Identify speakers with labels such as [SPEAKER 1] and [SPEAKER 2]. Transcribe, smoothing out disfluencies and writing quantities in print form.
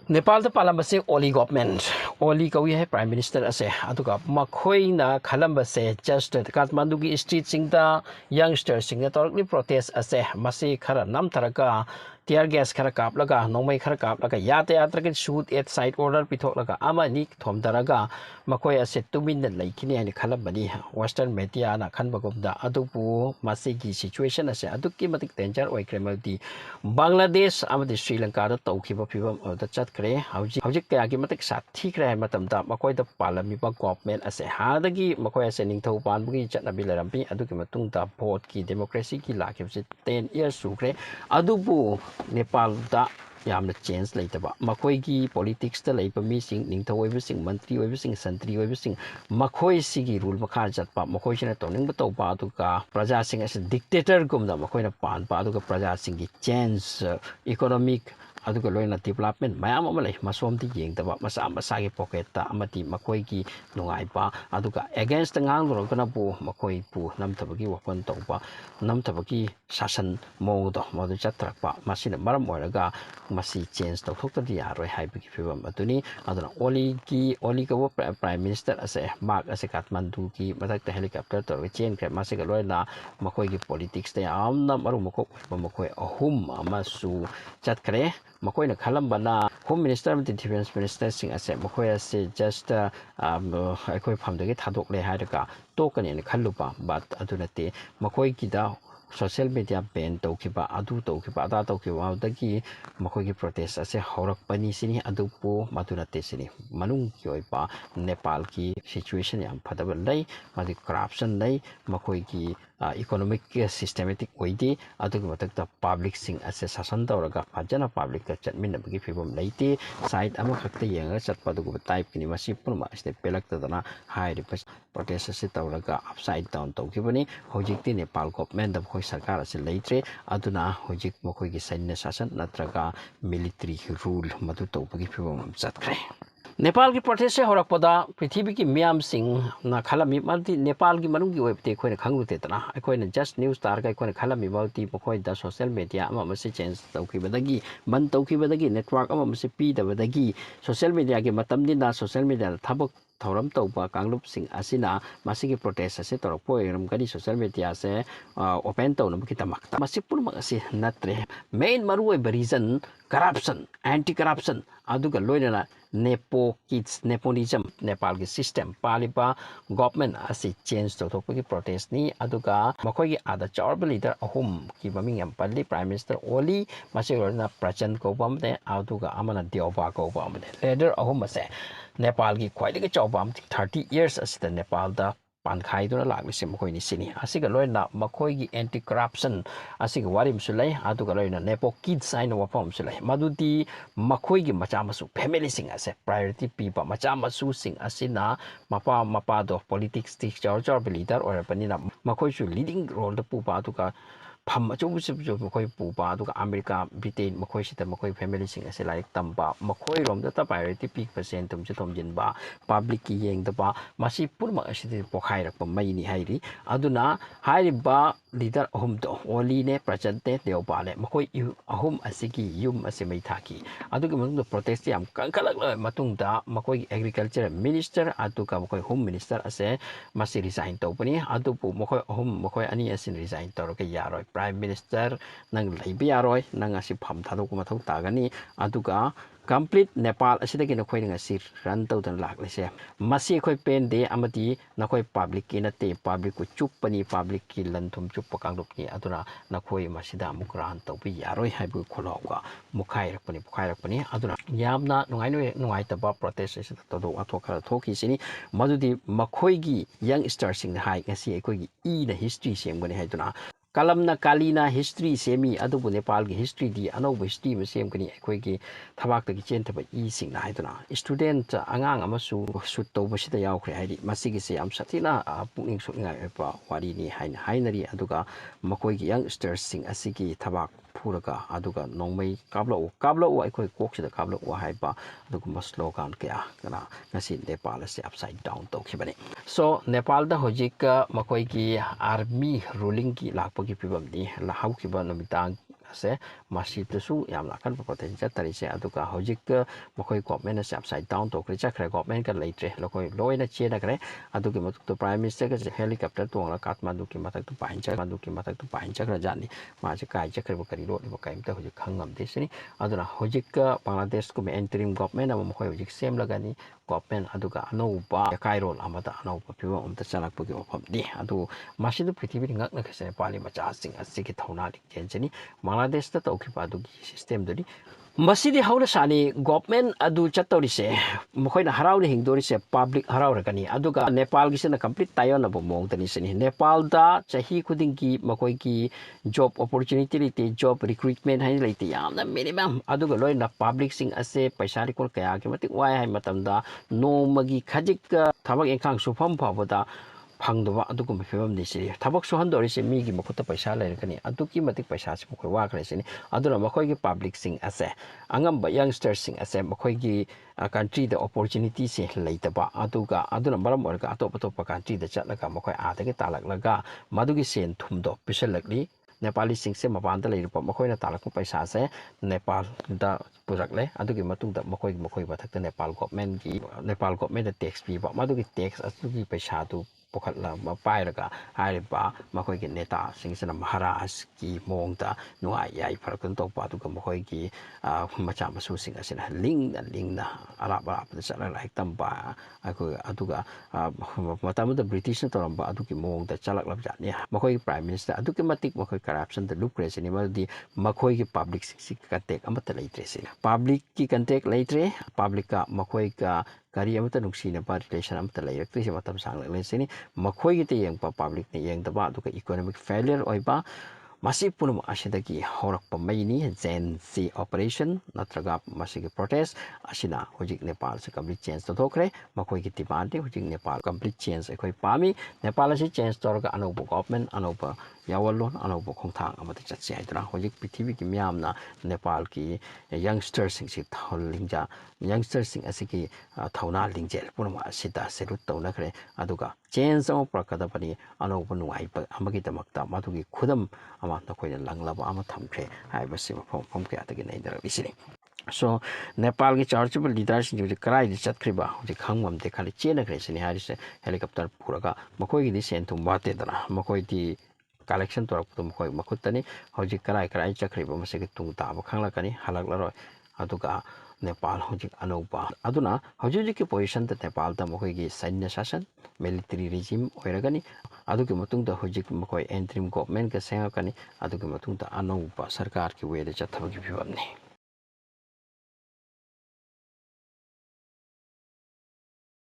[SPEAKER 1] Nepal the Palam से ओली government ओली कवी है प्राइम मिनिस्टर असे अदुगा मखोइना खलम से जस्ट काठमांडू की स्ट्रीट सिंगदा यंगस्टर सिंग तौरली प्रोटेस्ट असे मसी खरा नम थरका टियर गैस खरा कापलगा नोंमै खरा कापलगा याते यात्रगे शूट एट साइड ऑर्डर पिथोकलगा अमानी थोमदरगा मखोइ असे तुमिन लैखिनि हानि खलबनी वेस्टर्न मीडिया ना खनबगुमदा अदुपु मसीगी सिचुएशन असे अदुकी मतिक डेंजर ओइक्रे मल्टी बांग्लादेश अमदि श्रीलंका दा तौखिबा फिबम अदा चतखरे हौजिक कयागी मतिक साथीखरे मतमदा मखोइदा पालमिबा गवर्नमेंट असे हादगी मखोइ असे निंगथौ पानबुगी चटनाबि लरम्पि अदुकी मतुंगदा भोट की डेमोक्रेसी की लाखिबसे 10 इयर्स सुखरे अदुबु नेपाल दा यामना चेंज लेतबा मखोइ की पॉलिटिक्स दा लेबा मिसिंग निंगथौ ओइबसिंग मंत्री ओइबसिंग संत्री ओइबसिंग मखोइ सिगी रूल मखा चतपा मखोइ सिना तोनिंग बतौबा अदुका प्रजा सिंग असे डिक्टेटर गुमदा मखोइना पानपा अदुका प्रजा सिंग की चेंज इकोनॉमिक अदुगा लोइना डेवलपमेंट मयाम अमा लै मसोमदि येंगदबा मसा मसागी पॉकेट अमति मखोइगी नुंगाइबा अदुगा अगेंस्ट ngang मखोइ पु नमथबगी वपन तौबा नमथबगी शासन मोदो मदु चत्रकपा मसिना मरम ओरगा मसी चेंज तौथोक्तदि यारोय हाइबगी फिबम अदुनी अदुना ओली कबो प्राइम मिनिस्टर असे मार्क असे काठमांडू की मथकता हेलीकॉप्टर तौर चेनख्रे मसिगा लोइना मखोइगी पॉलिटिक्स ता यामना मरु मखोक मखोइ अहुम अमसु चतखरे मखोइना खलम्बना होम मिनिस्टर अमति डिफेंस मिनिस्टर सिंग असे मखोइ असे जस्ट अखोइ फमदगी थादोकले हाइरगा तोकने खल्लुपा बात अदुनते मखोइ किदा सोशल मीडिया बैन तौखिबा अदु तौखिबा अदा तौखिबा दगी मखोइगी प्रोटेस्ट असे हौरकपनी सिनी अदुपो मदुनते सिनी मनुंग की ओइबा नेपाल की सिचुएशन याम फदब लै मदि करप्शन लै मखोइगी इकोनॉमिक सिस्टमेटिक ओइदे अदुगी मतकता पब्लिक सिंग असे शासन तौरगा फजना पब्लिक का चटमिनबगी फिबम लैते साइड अमा खक्ता येंगा चटपदुगु टाइप किनी मसी पुनमा असे पेलक्तदना हाइरि प्रोटेस्ट असे तौरगा अपसाइड डाउन तौखिबनी होजिकति नेपाल गवर्नमेंट द खoi सरकार असे लैत्रे अदुना होजिक मखोइगी सैन्य शासन नत्रगा मिलिट्री रूल मदु तौबगी फिबम चतखरे नेपाल की प्रोटेस्ट से होरकपदा पृथ्वी की मियाम सिंह ना खलमी मल्टी नेपाल की मनुंग की वेबते कोई खंगुतेतना कोई जस्ट न्यूज तार का कोई खलमी मल्टी कोई द सोशल मीडिया अमा मसे चेंज तौखिबदगी बन तौखिबदगी नेटवर्क अमा मसे पीदबदगी सोशल मीडिया के मतमदिना सोशल मीडिया थबक थौरम तौबा कांगलुप सिंह असिना मासिगी प्रोटेस्ट असे तौरपो एरमगनी सोशल मीडिया से ओपन तौनबकी तमक्ता मासी पुरमक असे नत्रे मेन मरुओय रीजन करप्शन एंटी करप्शन अदुगा लोइना नेपो किड्स नेपोनिज्म नेपाल की सिस्टम पालिबा गवर्नमेंट असे चेंज तौथोपगी प्रोटेस्ट नि अदुगा मखोइगी आदा चौरब लीडर अहुम की ममिंग यम पल्ली प्राइम मिनिस्टर ओली मसिगरना प्रचंड कोबमदे अदुगा अमना देवबा कोबमदे लीडर अहुम असे नेपाल की ख्वाइदगी चौबा 30 इयर्स असिदा नेपाल दा पानखाइदुना लागलिसे मखोइनि सिनी असिगा लोइना मखोइगी एंटी करप्शन असिगा वारिमसु लै अदुगा लोइना नेपो किड्स आइना वफमसु लै मदुदी मखोइगी मचा मसु फैमिली सिंग असे प्रायोरिटी पीबा मचा मसु सिंग असिना मपा दो पॉलिटिक्स ति चौर लीडर ओरपनिना मखोइसु लीडिंग रोल द पुबा अदुगा फम अचौबसु मखोइ पुबा अदुगा अमेरिका ब्रिटेन मखोइसिदा मखोइ फैमिली सिंग असे लाइक तंबा मखोइ रोमदा ता प्रायोरिटी पीक परसेंट तुमसे थोमजिनबा पब्लिक की येंगदबा मसी पुरम असिदि पोखाइरप मैनि हाइरि अदुना हाइरिबा लीडर अहुम दो ओली ने प्रचंते देवबाले मखोइ अहुम असिगी युम असे मैथाकी अदुगा मतुंग प्रोटेस्ट याम कंकलक मतुंगदा मखोइ एग्रीकल्चर मिनिस्टर अदुगा मखोइ होम मिनिस्टर असे मसी रिजाइन तौबनी अदुपु मखोइ अहुम मखोइ अनि असिन रिजाइन तौरके यारोय प्राइम मिनिस्टर नंग लैबि यारोय नंग असि फम थादोक मथौ तागनी अदुगा कंप्लीट नेपाल असिदगी नखोइ ngasi रन तौदन लागलेसे मसी खोइ पेन दे अमति नखोइ पब्लिक की नते पब्लिक को चुपनी पब्लिक की लनथुम चुप कांगलुपनी अदुना नखोइ मसिदा मुकरान तौबि यारोय हाइबु खोलावगा मुखाइरकपनी अदुना यामना नुंगाइतबा प्रोटेस्ट असिदा तदो अथोखरा थोखिसिनी मदुदी मखोइगी यंग स्टार सिंग हाइ ngasi एकोइगी ई न हिस्ट्री सेमगने हाइदुना कलमना कालीना हिस्ट्री सेमी अदुबु नेपाल की हिस्ट्री दी अनौब हिस्ट्री में सेमगनी अखोइगी थबाक्तगी चेंथब ई सिंग हाइदुना स्टूडेंट अंगांग अमसु शूट तौबसिदा यावख्रे हाइदि मसिगिसे याम सथिना पुनिंग सुनिंगाय वारीनी हाइनरी अदुगा मखोइगी यंगस्टर्स सिंग असिगी थबाक फूरगा अदुगा नोंमै काबलो अखोइ कोक्सिदा काबलो हाइबा अदुगा मस्लोगान कया कना ngasi नेपाल से अपसाइड डाउन तौखिबने सो नेपाल दा होजिक मखोइगी आर्मी रूलिंग की लापगी फिबमनी लाहौखिबा नुमितांग ase masitsu yamna kan protest jatarise aduga hojik mokoi government as upside down to chakre government ka leitre lokoi loina chena kare adugi matuk prime minister ka helicopter tongla Kathmandu ki matak tu pahin chakra jani ma je kai chakre bakari ro ni bakai mta hojik khangam desini aduna hojik Bangladesh ko interim government am mokoi hojik sem lagani government aduga anouba kairol amata anouba piwa umta chanakpagi ofam di adu masidu prithibiri ngakna khase pali macha sing asigi thauna dik jenjani Bangladesh ta tawkhiba adugi system dori masidi haula sani government adu chatori mokoina harauni hingdori public harauragani aduga Nepal gi sena complete tayon abo mong tani seni Nepal da chahi khuding ki makoi ki job opportunity lite job recruitment hai lite yamna minimum aduga loina public sing ase paisa rikol kaya ki matik wai hai matamda no magi khajik thabak engkhang sufam phawada phangdwa adugum phebam ni siri thabak sohandori se mi gi makuta paisa lairkani aduki matik paisa se mokoi wa khare sini aduna makoi gi public sing ase angamba youngsters sing ase makoi gi country the opportunity se leitaba aduga aduna maram orga atop country da chatlaga makoi adagi talaklaga madugi sen thumdo pisalakli Nepali sing se mapanda leiripa makoi na talakku paisa se Nepal da purakle adugi matungda makoi bathakta Nepal government da tax piba madugi tax asugi paisa tu pokhatla pairaga hariba makoi gi neta singsana maharaj ki mongda nuai yai farakun topa aduga makoi gi macha masu sing asina lingna araba da sala like tamba aduga matamuda British na toramba adugi mongda chalak jani makoi prime minister adugi matik makoi corruption da lukre sini madi makoi gi public sik contact amata leitre sini public ki contact leitre public ka makoi ka kari amata nuksina pa relation amata leirakte se matam sang le sini makoi gi te yang pa public ne yang da ba aduga economic failure oiba masi punum asidagi horakpa maini Gen Z operation natraga masigi protest asina hojik Nepal se complete change to thokre makoi gi demand hojik Nepal complete change ekoi pami Nepal se change torga anobo government anobo yawalon anobo khongthang amata chatsi haidra hojik prithibi ki myamna Nepal ki youngsters sing si tholingja youngsters sing asigi thauna lingjel punum asida serut tawna khre aduga change of prakadapani anobo nuai amagi damakta madugi khudam ama nakoina langlaba ama thamkre haibasi mafom kya tagi naidara bisini so Nepal ki chargeable leaders ni karai di chatkriba ji khangmam de khali chena kre sini harise helicopter puraga makoi gi sen tum bate dana makoi di collection torak tum koi makutani hoji karai chakriba masigi tung ta ba khangla kani halaklaroi aduga Nepal hojik anoba aduna hoji ki position ta Nepal ta makoi gi sainya shasan military regime oiragani adugi matungda hojik makoi interim government ka sengakani adugi matungda anoba sarkar ki wele chathabagi bhiwamni